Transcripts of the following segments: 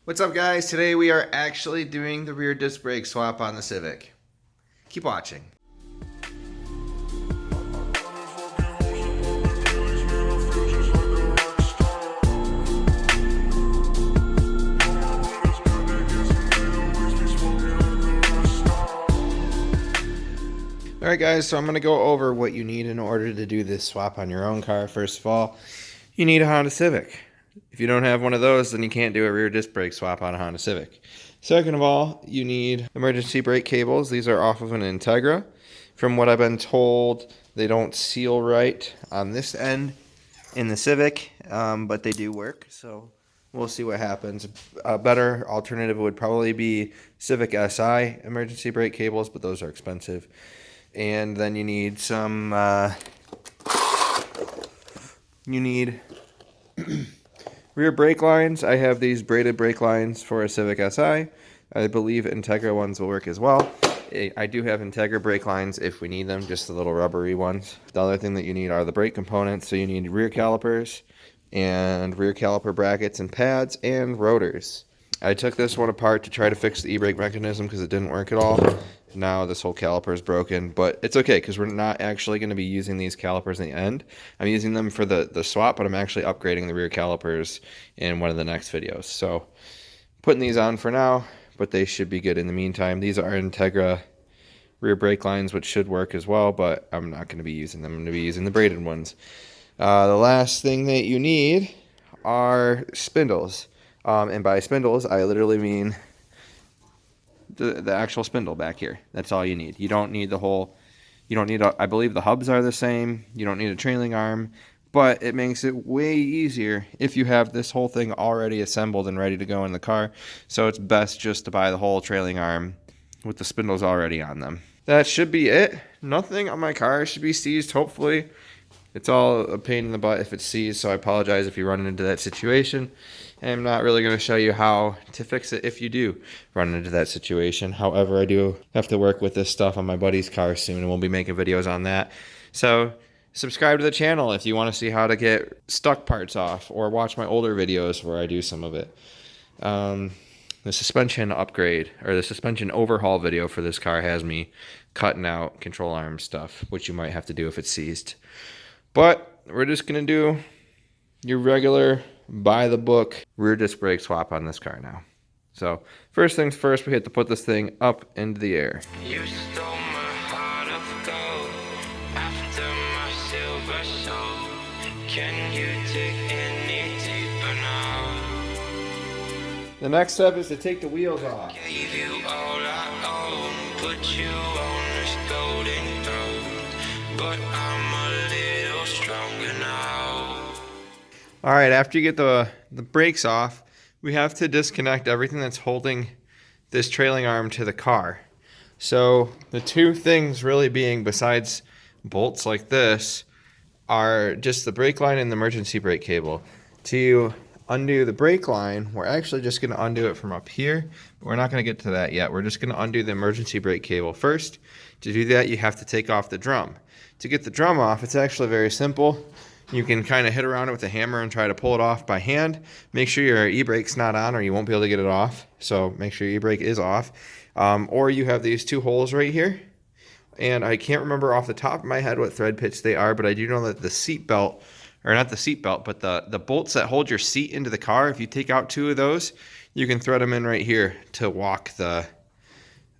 What's up, guys? Today we are actually doing the rear disc brake swap on the Civic. Keep watching. Alright guys, so I'm going to go over what you need in order to do this swap on your own car. First of all, you need a Honda Civic. If you don't have one of those, then you can't do a rear disc brake swap on a Honda Civic. Second of all, you need emergency brake cables. These are off of an Integra. From what I've been told, they don't seal right on this end in the Civic, but they do work, so we'll see what happens. A better alternative would probably be Civic Si emergency brake cables, but those are expensive. And then you need some, rear brake lines. I have these braided brake lines for a Civic Si. I believe Integra ones will work as well. I do have Integra brake lines if we need them, just the little rubbery ones. The other thing that you need are the brake components. So you need rear calipers and rear caliper brackets and pads and rotors. I took this one apart to try to fix the e-brake mechanism because it didn't work at all. Now this whole caliper is broken, but it's okay because we're not actually going to be using these calipers in the end. I'm using them for the swap, but I'm actually upgrading the rear calipers in one of the next videos. So putting these on for now, but they should be good in the meantime. These are Integra rear brake lines, which should work as well, but I'm not going to be using them. I'm going to be using the braided ones. The last thing that you need are spindles. And by spindles, I literally mean the actual spindle back here. That's all you need. You don't need the whole, you don't need, I believe the hubs are the same. You don't need a trailing arm, but it makes it way easier if you have this whole thing already assembled and ready to go in the car. So it's best just to buy the whole trailing arm with the spindles already on them. That should be it. Nothing on my car should be seized, hopefully. It's all a pain in the butt if it's seized, so I apologize if you run into that situation. I'm not really going to show you how to fix it if you do run into that situation. However, I do have to work with this stuff on my buddy's car soon, and we'll be making videos on that. So subscribe to the channel if you want to see how to get stuck parts off, or watch my older videos where I do some of it. The suspension upgrade, or the suspension overhaul video for this car has me cutting out control arm stuff, which you might have to do if it's seized. But we're just going to do your regular by-the-book rear disc brake swap on this car now. So first things first, we have to put this thing up into the air. You stole my heart of gold after my silver soul. Can you dig any deeper now? The next step is to take the wheels off. Gave you all I own, put you on this golden throne, but I'm a little stronger now. All right, after you get the brakes off, we have to disconnect everything that's holding this trailing arm to the car. So the two things really being, besides bolts like this, are just the brake line and the emergency brake cable. To undo the brake line, we're actually just going to undo it from up here, but we're not going to get to that yet. We're just going to undo the emergency brake cable first. To do that, you have to take off the drum. To get the drum off, it's actually very simple. You can kind of hit around it with a hammer and try to pull it off by hand. Make sure your e-brake's not on or you won't be able to get it off. So make sure your e-brake is off. Or you have these two holes right here. And I can't remember off the top of my head what thread pitch they are, but I do know that the seat belt, or not the seat belt, but the bolts that hold your seat into the car, if you take out two of those, you can thread them in right here to walk the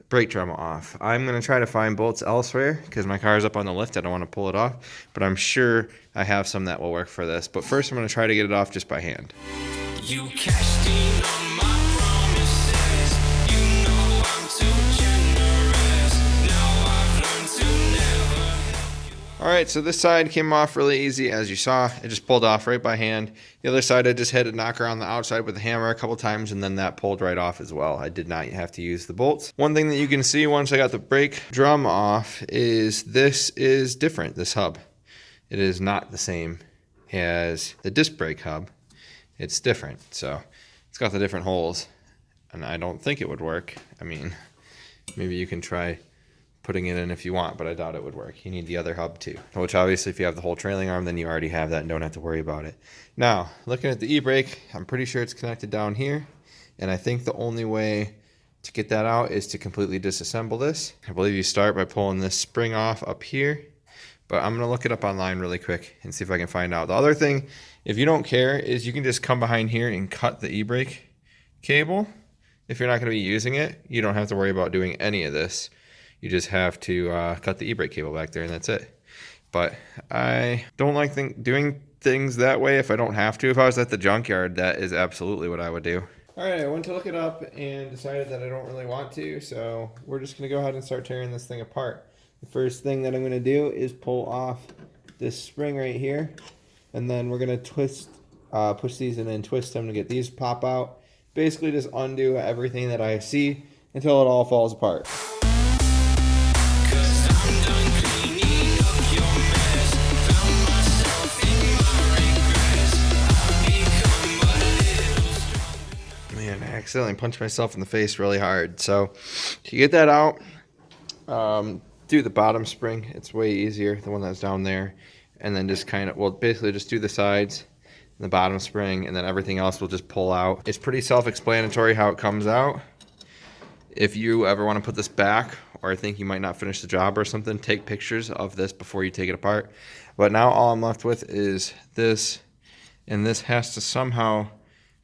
brake drum off. I'm going to try to find bolts elsewhere because my car is up on the lift. I don't want to pull it off, but I'm sure I have some that will work for this. But first I'm going to try to get it off just by hand. You cashed in on my promises. You know I'm too generous. Now I've learned to never. Alright, so this side came off really easy, as you saw. It just pulled off right by hand. The other side I just had to knock around the outside with a hammer a couple times, and then that pulled right off as well. I did not have to use the bolts. One thing that you can see once I got the brake drum off is this is different, this hub. It is not the same as the disc brake hub. It's different, so it's got the different holes, and I don't think it would work. I mean, maybe you can try putting it in if you want, but I doubt it would work. You need the other hub too, which obviously if you have the whole trailing arm, then you already have that and don't have to worry about it. Now, looking at the e-brake, I'm pretty sure it's connected down here. And I think the only way to get that out is to completely disassemble this. I believe you start by pulling this spring off up here, but I'm gonna look it up online really quick and see if I can find out. The other thing, if you don't care, is you can just come behind here and cut the e-brake cable. If you're not gonna be using it, you don't have to worry about doing any of this. You just have to cut the e-brake cable back there and that's it. But I don't like doing things that way if I don't have to. If I was at the junkyard, that is absolutely what I would do. All right, I went to look it up and decided that I don't really want to, so we're just gonna go ahead and start tearing this thing apart. The first thing that I'm gonna do is pull off this spring right here, and then we're gonna push these in and twist them to get these pop out. Basically just undo everything that I see until it all falls apart. I accidentally punched myself in the face really hard. So to get that out, do the bottom spring. It's way easier, the one that's down there. And then just kind of, well, basically just do the sides and the bottom spring, and then everything else will just pull out. It's pretty self-explanatory how it comes out. If you ever want to put this back, or think you might not finish the job or something, take pictures of this before you take it apart. But now all I'm left with is this, and this has to somehow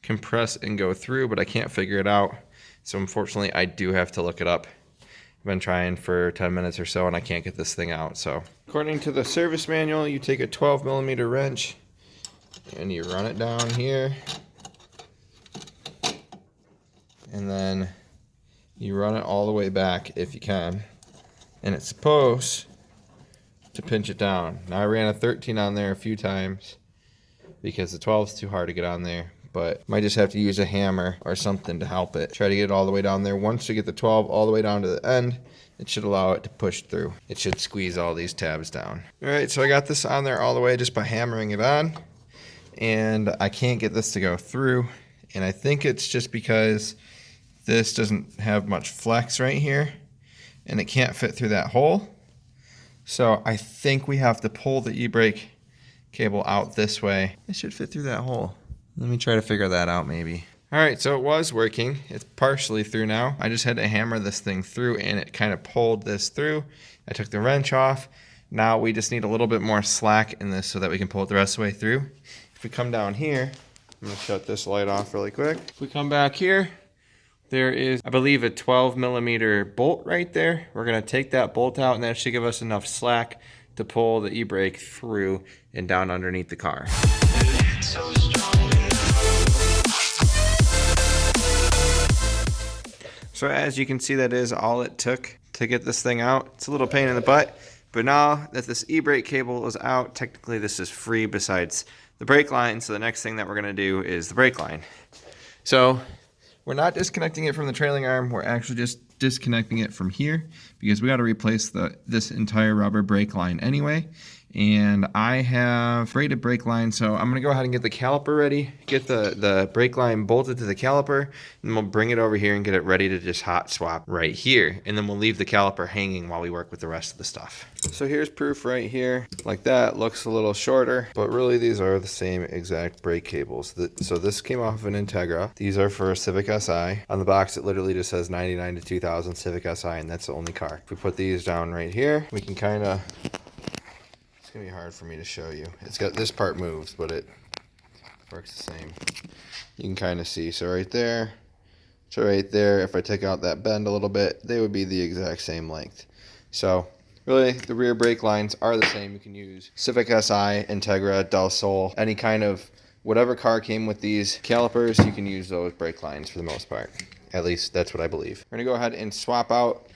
compress and go through, but I can't figure it out. So unfortunately, I do have to look it up. I've been trying for 10 minutes or so, and I can't get this thing out. So according to the service manual, you take a 12mm wrench and you run it down here, and then you run it all the way back if you can, and it's supposed to pinch it down. Now I ran a 13 on there a few times because the 12 is too hard to get on there, but might just have to use a hammer or something to help it. Try to get it all the way down there. Once you get the 12 all the way down to the end, it should allow it to push through. It should squeeze all these tabs down. All right, so I got this on there all the way just by hammering it on, and I can't get this to go through, and I think it's just because this doesn't have much flex right here, and it can't fit through that hole. So I think we have to pull the e-brake cable out this way. It should fit through that hole. Let me try to figure that out maybe. All right, so it was working. It's partially through now. I just had to hammer this thing through, and it kind of pulled this through. I took the wrench off. Now we just need a little bit more slack in this so that we can pull it the rest of the way through. If we come down here, I'm gonna shut this light off really quick. If we come back here, there is, I believe, a 12mm bolt right there. We're gonna take that bolt out, and that should give us enough slack to pull the e-brake through and down underneath the car. So as you can see, that is all it took to get this thing out. It's a little pain in the butt, but now that this e-brake cable is out, technically this is free besides the brake line. So the next thing that we're gonna do is the brake line. So we're not disconnecting it from the trailing arm. We're actually just disconnecting it from here because we got to replace this entire rubber brake line anyway. And I have braided brake line, so I'm gonna go ahead and get the caliper ready, get the brake line bolted to the caliper, and we'll bring it over here and get it ready to just hot swap right here. And then we'll leave the caliper hanging while we work with the rest of the stuff. So here's proof right here. Like that, looks a little shorter, but really these are the same exact brake cables. So this came off of an Integra. These are for a Civic Si. On the box, it literally just says 99 to 2000 Civic Si, and that's the only car. If we put these down right here, we can kind of, it's gonna be hard for me to show you. It's got, this part moves, but it works the same. You can kind of see, so right there, if I take out that bend a little bit, they would be the exact same length. So really, the rear brake lines are the same. You can use Civic Si, Integra, Del Sol, any kind of, whatever car came with these calipers, you can use those brake lines for the most part. At least that's what I believe. We're gonna go ahead and swap out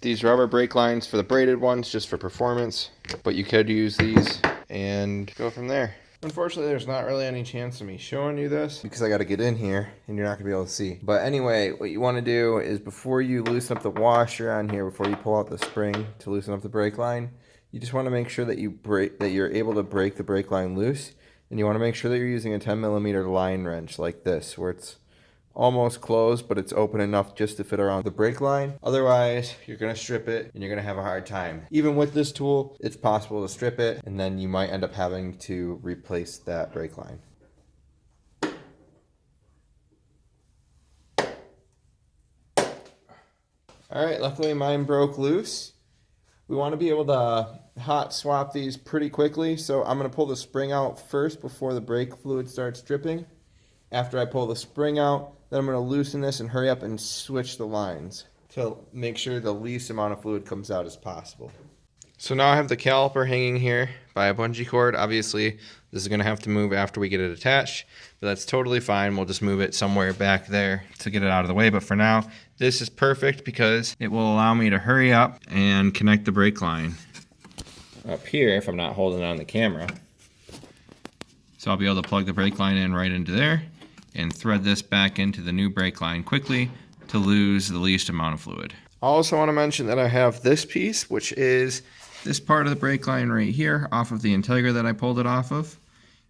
these rubber brake lines for the braided ones just for performance, but you could use these and go from there. Unfortunately, there's not really any chance of me showing you this because I got to get in here and you're not gonna be able to see. But anyway, what you want to do is before you loosen up the washer on here, before you pull out the spring to loosen up the brake line, you just want to make sure that you're able to break the brake line loose, and you want to make sure that you're using a 10mm line wrench like this, where it's almost closed, but it's open enough just to fit around the brake line. Otherwise, you're gonna strip it and you're gonna have a hard time. Even with this tool, it's possible to strip it, and then you might end up having to replace that brake line. All right, luckily mine broke loose. We want to be able to hot swap these pretty quickly, so I'm going to pull the spring out first before the brake fluid starts dripping. After I pull the spring out, then I'm going to loosen this and hurry up and switch the lines to make sure the least amount of fluid comes out as possible. So now I have the caliper hanging here by a bungee cord. Obviously, this is going to have to move after we get it attached, but that's totally fine. We'll just move it somewhere back there to get it out of the way. But for now, this is perfect because it will allow me to hurry up and connect the brake line up here if I'm not holding it on the camera. So I'll be able to plug the brake line in right into there and thread this back into the new brake line quickly to lose the least amount of fluid. I also want to mention that I have this piece, which is this part of the brake line right here off of the Integra that I pulled it off of.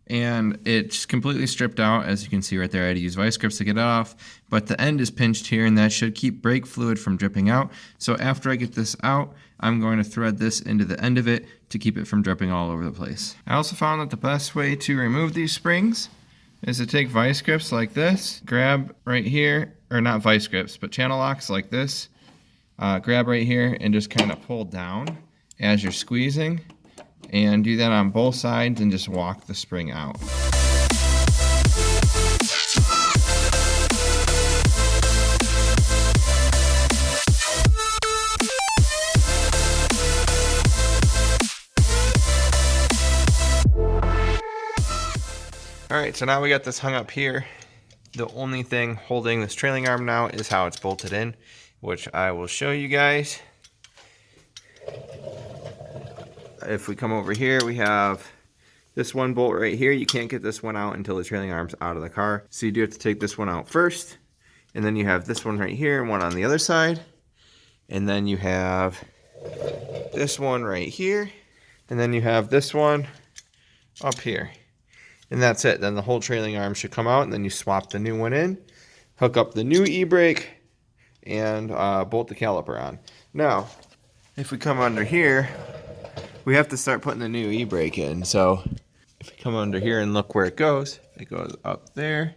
And it's completely stripped out. As you can see right there, I had to use vice grips to get it off. But the end is pinched here, and that should keep brake fluid from dripping out. So after I get this out, I'm going to thread this into the end of it to keep it from dripping all over the place. I also found that the best way to remove these springs is to take vice grips like this, grab right here, or not vice grips, but channel locks like this. Grab right here and just kind of pull down as you're squeezing, and do that on both sides and just walk the spring out. Alright, so now we got this hung up here. The only thing holding this trailing arm now is how it's bolted in, which I will show you guys. If we come over here, we have this one bolt right here. You can't get this one out until the trailing arm's out of the car. So you do have to take this one out first. And then you have this one right here and one on the other side. And then you have this one right here. And then you have this one up here. And that's it. Then the whole trailing arm should come out, and then you swap the new one in, hook up the new e-brake, and bolt the caliper on. Now, if we come under here, we have to start putting the new e-brake in. So if we come under here and look where it goes up there.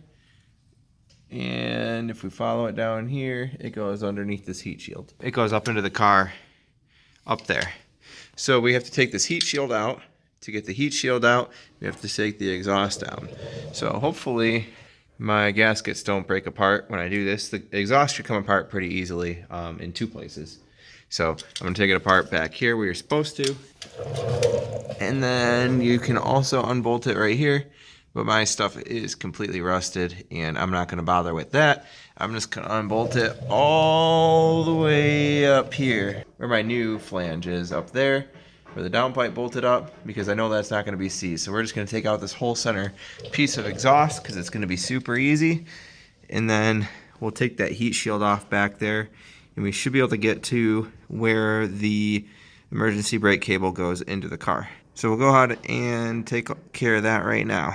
And if we follow it down here, it goes underneath this heat shield. It goes up into the car up there. So we have to take this heat shield out. To get the heat shield out, we have to take the exhaust down. So hopefully my gaskets don't break apart when I do this. The exhaust should come apart pretty easily in two places. So I'm going to take it apart back here where you're supposed to. And then you can also unbolt it right here. But my stuff is completely rusted, and I'm not going to bother with that. I'm just going to unbolt it all the way up here where my new flange is, up there where the downpipe bolted up, because I know that's not going to be seized. So we're just going to take out this whole center piece of exhaust because it's going to be super easy. And then we'll take that heat shield off back there, and we should be able to get to where the emergency brake cable goes into the car. So we'll go ahead and take care of that right now.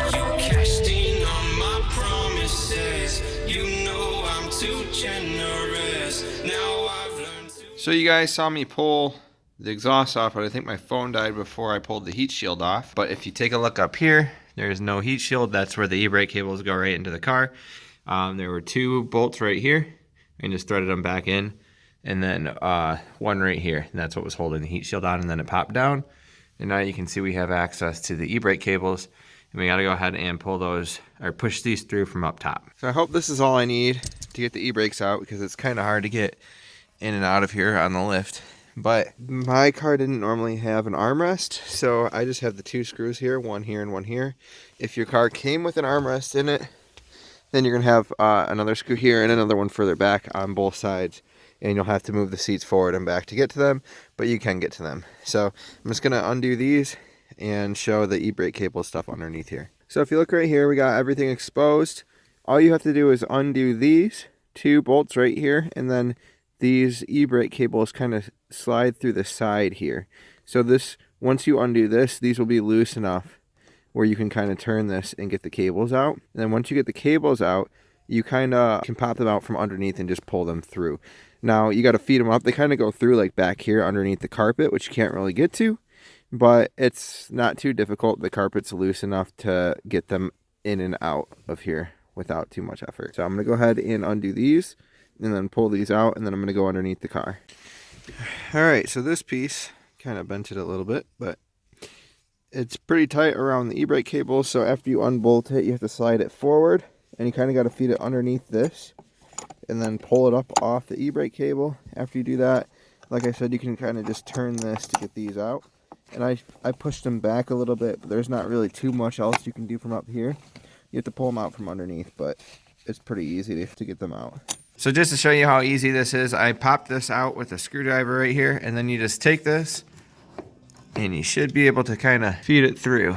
You cashed in on my promises. You know I'm too generous. Now I've learned to... So you guys saw me pull the exhaust off, but I think my phone died before I pulled the heat shield off. But if you take a look up here, there's no heat shield. That's where the e-brake cables go right into the car. There were two bolts right here, and just threaded them back in. And then one right here, and that's what was holding the heat shield on, and then it popped down. And now you can see we have access to the e-brake cables, and we gotta go ahead and pull those, or push these through from up top. So I hope this is all I need to get the e-brakes out, because it's kind of hard to get in and out of here on the lift. But my car didn't normally have an armrest, so I just have the two screws here, one here and one here. If your car came with an armrest in it, then you're gonna have another screw here and another one further back on both sides. And you'll have to move the seats forward and back to get to them, but you can get to them. So I'm just gonna undo these and show the e-brake cable stuff underneath here. So if you look right here, we got everything exposed. All you have to do is undo these two bolts right here, and then these e-brake cables kind of slide through the side here. So this, once you undo this, these will be loose enough where you can kind of turn this and get the cables out. And then once you get the cables out, you kind of can pop them out from underneath and just pull them through. Now, you got to feed them up. They kind of go through like back here underneath the carpet, which you can't really get to, but it's not too difficult. The carpet's loose enough to get them in and out of here without too much effort. So I'm going to go ahead and undo these and then pull these out, and then I'm going to go underneath the car. All right, so this piece kind of bent it a little bit, but it's pretty tight around the e-brake cable. So after you unbolt it, you have to slide it forward, and you kind of got to feed it underneath this and then pull it up off the e-brake cable. After you do that, like I said, you can kind of just turn this to get these out. And I pushed them back a little bit, but there's not really too much else you can do from up here. You have to pull them out from underneath, but it's pretty easy to get them out. So just to show you how easy this is, I popped this out with a screwdriver right here, and then you just take this, and you should be able to kind of feed it through.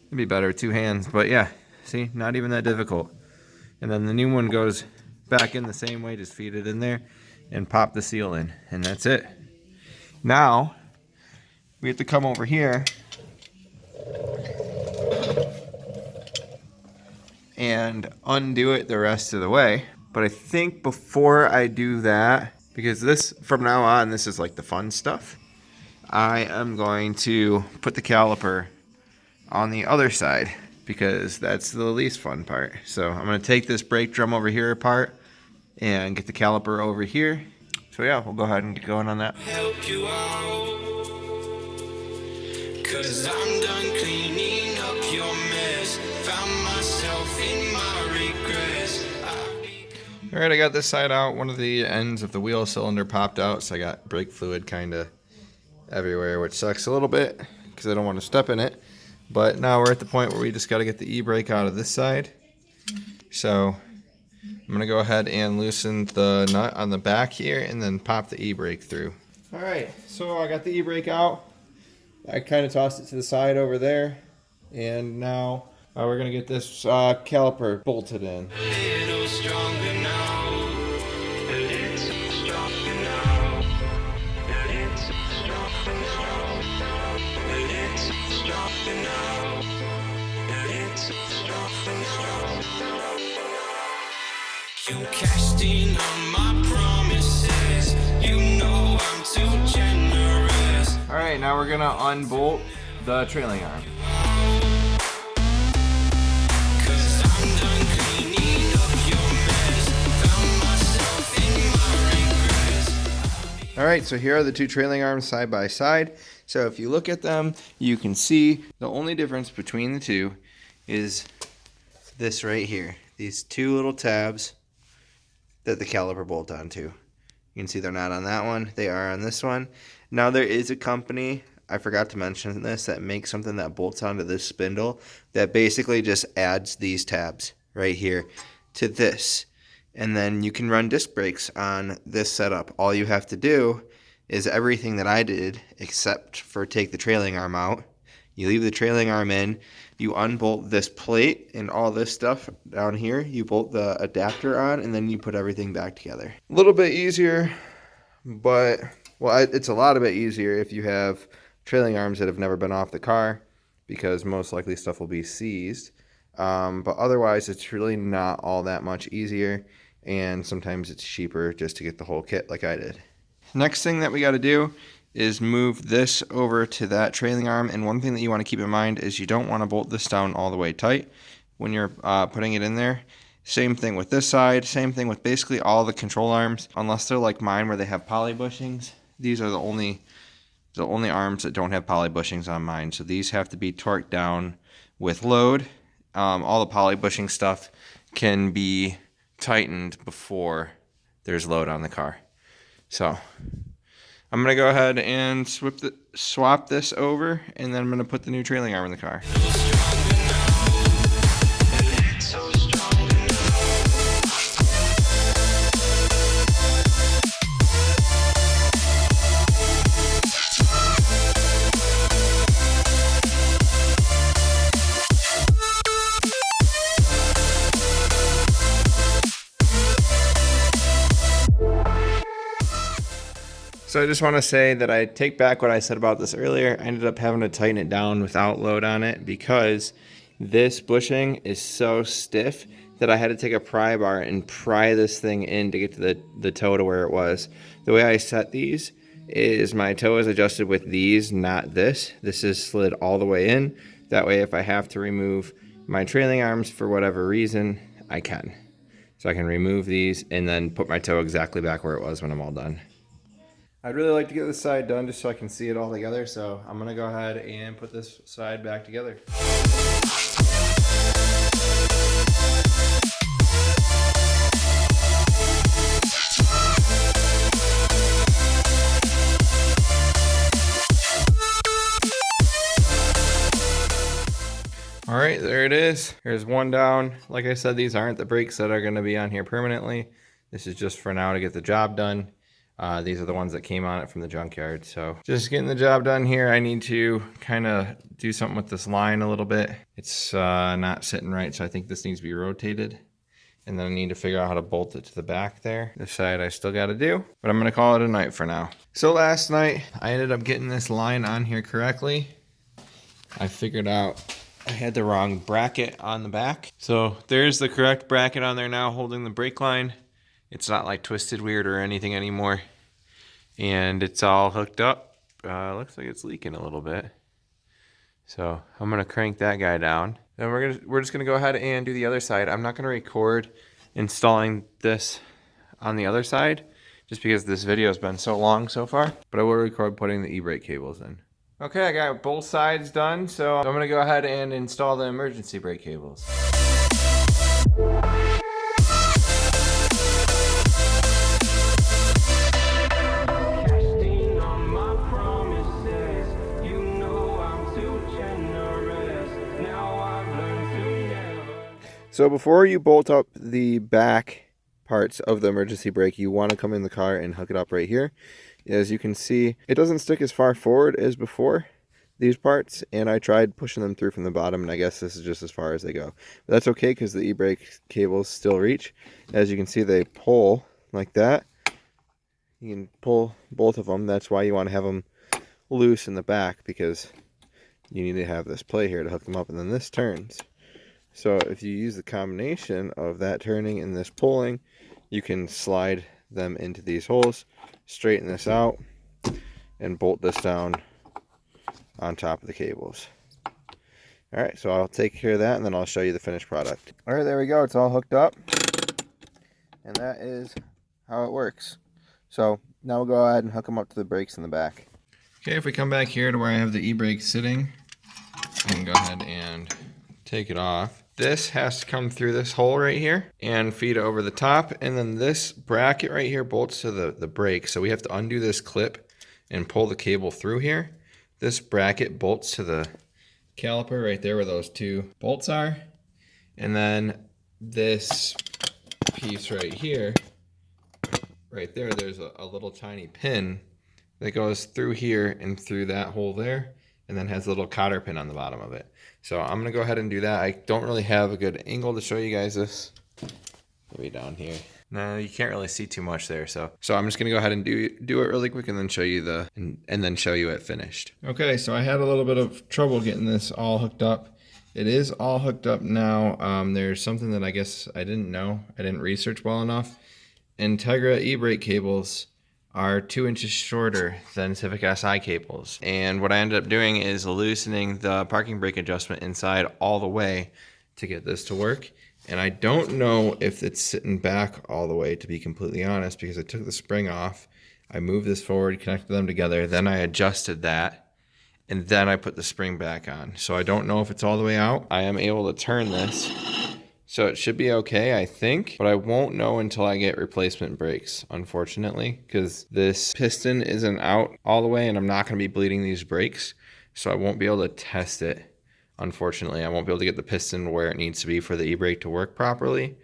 It'd be better with two hands, but yeah, see, not even that difficult. And then the new one goes back in the same way, just feed it in there and pop the seal in, and that's it. Now, we have to come over here and undo it the rest of the way. But I think before I do that, because this, from now on, this is like the fun stuff, I am going to put the caliper on the other side, because that's the least fun part. So I'm going to take this brake drum over here apart and get the caliper over here. So yeah, we'll go ahead and get going on that. Help you out, 'cause I'm done cleaning up your mess. Found myself in my regrets. All right, I got this side out. One of the ends of the wheel cylinder popped out, so I got brake fluid kind of everywhere, which sucks a little bit because I don't want to step in it. But now we're at the point where we just got to get the e-brake out of this side. So I'm going to go ahead and loosen the nut on the back here and then pop the e-brake through. All right, so I got the e-brake out. I kind of tossed it to the side over there. And now we're going to get this caliper bolted in. A little stronger now. A little stronger now. A little stronger now. A little stronger now. A little stronger now. You cashed in on my promises. You know I'm too generous. All right, now we're going to unbolt the trailing arm. All right, so here are the two trailing arms side by side. So if you look at them, you can see the only difference between the two is this right here. These two little tabs that the caliper bolt onto. You can see they're not on that one, they are on this one. Now there is a company, I forgot to mention this, that makes something that bolts onto this spindle that basically just adds these tabs right here to this. And then you can run disc brakes on this setup. All you have to do is everything that I did, except for take the trailing arm out. You leave the trailing arm in, you unbolt this plate and all this stuff down here. You bolt the adapter on, and then you put everything back together. A little bit easier, but, well, it's a lot of bit easier if you have trailing arms that have never been off the car, because most likely stuff will be seized. But otherwise, it's really not all that much easier, and sometimes it's cheaper just to get the whole kit like I did. Next thing that we got to do is move this over to that trailing arm, and one thing that you want to keep in mind is you don't want to bolt this down all the way tight when you're putting it in there. Same thing with this side, same thing with basically all the control arms, unless they're like mine where they have poly bushings. These are the only arms that don't have poly bushings on mine, so these have to be torqued down with load. All the poly bushing stuff can be tightened before there's load on the car. So I'm going to go ahead and swap this over, and then I'm going to put the new trailing arm in the car. So I just want to say that I take back what I said about this earlier. I ended up having to tighten it down without load on it because this bushing is so stiff that I had to take a pry bar and pry this thing in to get to the toe to where it was. The way I set these is my toe is adjusted with these, not this. This is slid all the way in. That way if I have to remove my trailing arms for whatever reason, I can. So I can remove these and then put my toe exactly back where it was when I'm all done. I'd really like to get this side done just so I can see it all together. So I'm gonna go ahead and put this side back together. All right, there it is. There's one down. Like I said, these aren't the brakes that are gonna be on here permanently. This is just for now to get the job done. These are the ones that came on it from the junkyard. So just getting the job done here. I need to kind of do something with this line a little bit. It's not sitting right, so I think this needs to be rotated. And then I need to figure out how to bolt it to the back there. This side I still got to do, but I'm going to call it a night for now. So last night I ended up getting this line on here correctly. I figured out I had the wrong bracket on the back. So there's the correct bracket on there now holding the brake line. It's not like twisted weird or anything anymore. And it's all hooked up. Looks like it's leaking a little bit. So I'm gonna crank that guy down. Then we're just gonna go ahead and do the other side. I'm not gonna record installing this on the other side, just because this video has been so long so far. But I will record putting the e-brake cables in. Okay, I got both sides done, so I'm gonna go ahead and install the emergency brake cables. So before you bolt up the back parts of the emergency brake, you want to come in the car and hook it up right here. As you can see, it doesn't stick as far forward as before, these parts, and I tried pushing them through from the bottom, and I guess this is just as far as they go. But that's okay because the e-brake cables still reach. As you can see, they pull like that. You can pull both of them. That's why you want to have them loose in the back, because you need to have this play here to hook them up, and then this turns. So if you use the combination of that turning and this pulling, you can slide them into these holes, straighten this out, and bolt this down on top of the cables. Alright, so I'll take care of that and then I'll show you the finished product. Alright, there we go. It's all hooked up. And that is how it works. So now we'll go ahead and hook them up to the brakes in the back. Okay, if we come back here to where I have the e-brake sitting, I can go ahead and take it off. This has to come through this hole right here and feed over the top, and then this bracket right here bolts to the brake, so we have to undo this clip and pull the cable through here. This bracket bolts to the caliper right there where those two bolts are, and then this piece right here, right there, there's a little tiny pin that goes through here and through that hole there, and then has a little cotter pin on the bottom of it. So I'm gonna go ahead and do that. I don't really have a good angle to show you guys this. Maybe down here. No, you can't really see too much there. So I'm just gonna go ahead and do it really quick and then show you and then show you it finished. Okay, so I had a little bit of trouble getting this all hooked up. It is all hooked up now. There's something that I guess I didn't know. I didn't research well enough. Integra e-brake cables are 2 inches shorter than Civic Si cables. And what I ended up doing is loosening the parking brake adjustment inside all the way to get this to work. And I don't know if it's sitting back all the way, to be completely honest, because I took the spring off, I moved this forward, connected them together, then I adjusted that, and then I put the spring back on. So I don't know if it's all the way out. I am able to turn this, so it should be okay, I think, but I won't know until I get replacement brakes, unfortunately, because this piston isn't out all the way and I'm not going to be bleeding these brakes, so I won't be able to test it, unfortunately. I won't be able to get the piston where it needs to be for the e-brake to work properly,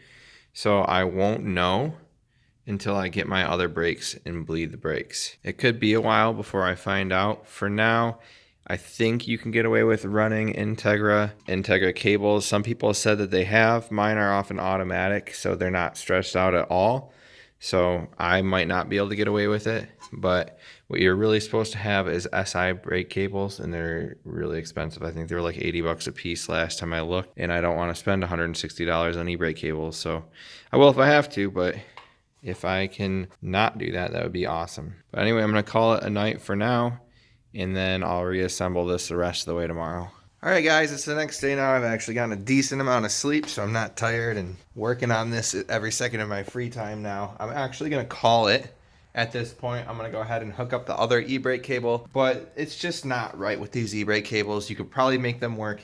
so I won't know until I get my other brakes and bleed the brakes. It could be a while before I find out. For now, I think you can get away with running Integra cables. Some people said that they have. Mine are often automatic, so they're not stretched out at all. So I might not be able to get away with it. But what you're really supposed to have is SI brake cables, and they're really expensive. I think they were like 80 bucks a piece last time I looked, and I don't want to spend $160 on e-brake cables. So I will if I have to, but If I can not do that, that would be awesome. But anyway, I'm going to call it a night for now, and then I'll reassemble this the rest of the way tomorrow. All right, guys, it's the next day now. I've actually gotten a decent amount of sleep, so I'm not tired and working on this every second of my free time now. I'm actually going to call it at this point. I'm going to go ahead and hook up the other e-brake cable, but it's just not right with these e-brake cables. You could probably make them work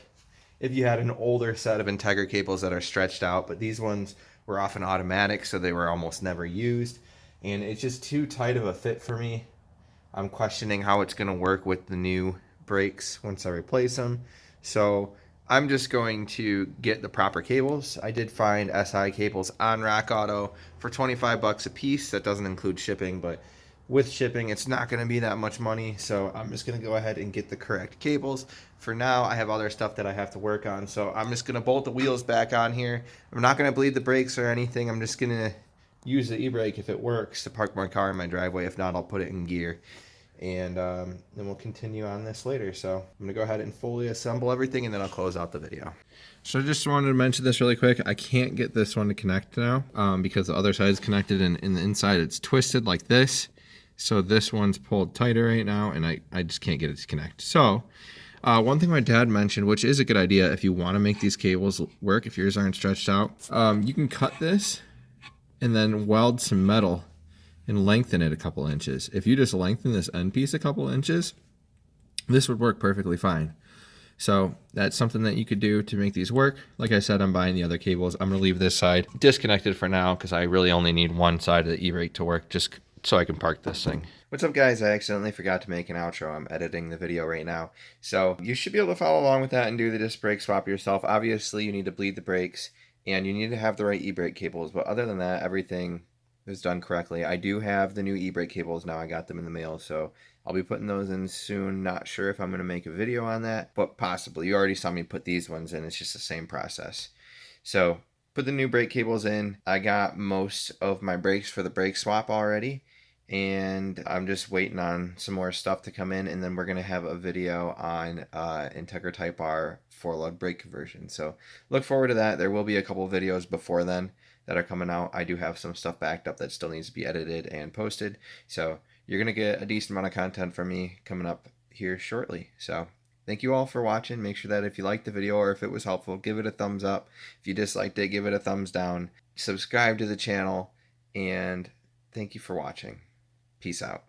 if you had an older set of Integra cables that are stretched out, but these ones were often automatic, so they were almost never used, and it's just too tight of a fit for me. I'm questioning how it's going to work with the new brakes once I replace them. So I'm just going to get the proper cables. I did find SI cables on Rock Auto for 25 bucks a piece. That doesn't include shipping, but with shipping, it's not going to be that much money. So I'm just going to go ahead and get the correct cables. For now, I have other stuff that I have to work on. So I'm just going to bolt the wheels back on here. I'm not going to bleed the brakes or anything. I'm just going to use the e-brake if it works to park my car in my driveway. If not, I'll put it in gear. And then we'll continue on this later. So I'm going to go ahead and fully assemble everything, and then I'll close out the video. So I just wanted to mention this really quick. I can't get this one to connect now because the other side is connected, and in the inside it's twisted like this. So this one's pulled tighter right now, and I just can't get it to connect. So one thing my dad mentioned, which is a good idea if you want to make these cables work, if yours aren't stretched out, you can cut this and then weld some metal and lengthen it a couple inches. If you just lengthen this end piece a couple inches, this would work perfectly fine. So that's something that you could do to make these work. Like I said, I'm buying the other cables. I'm gonna leave this side disconnected for now because I really only need one side of the e-brake to work, just so I can park this thing. What's up, guys? I accidentally forgot to make an outro. I'm editing the video right now. So you should be able to follow along with that and do the disc brake swap yourself. Obviously, you need to bleed the brakes and you need to have the right e-brake cables. But other than that, everything is done correctly. I do have the new e-brake cables now. I got them in the mail, so I'll be putting those in soon. Not sure if I'm going to make a video on that, but possibly. You already saw me put these ones in. It's just the same process. So put the new brake cables in. I got most of my brakes for the brake swap already, and I'm just waiting on some more stuff to come in, and then we're going to have a video on Integra Type R 4-lug brake conversion. So look forward to that. There will be a couple of videos before then that are coming out. I do have some stuff backed up that still needs to be edited and posted. So you're going to get a decent amount of content from me coming up here shortly. So thank you all for watching. Make sure that if you liked the video or if it was helpful, give it a thumbs up. If you disliked it, give it a thumbs down. Subscribe to the channel, and thank you for watching. Peace out.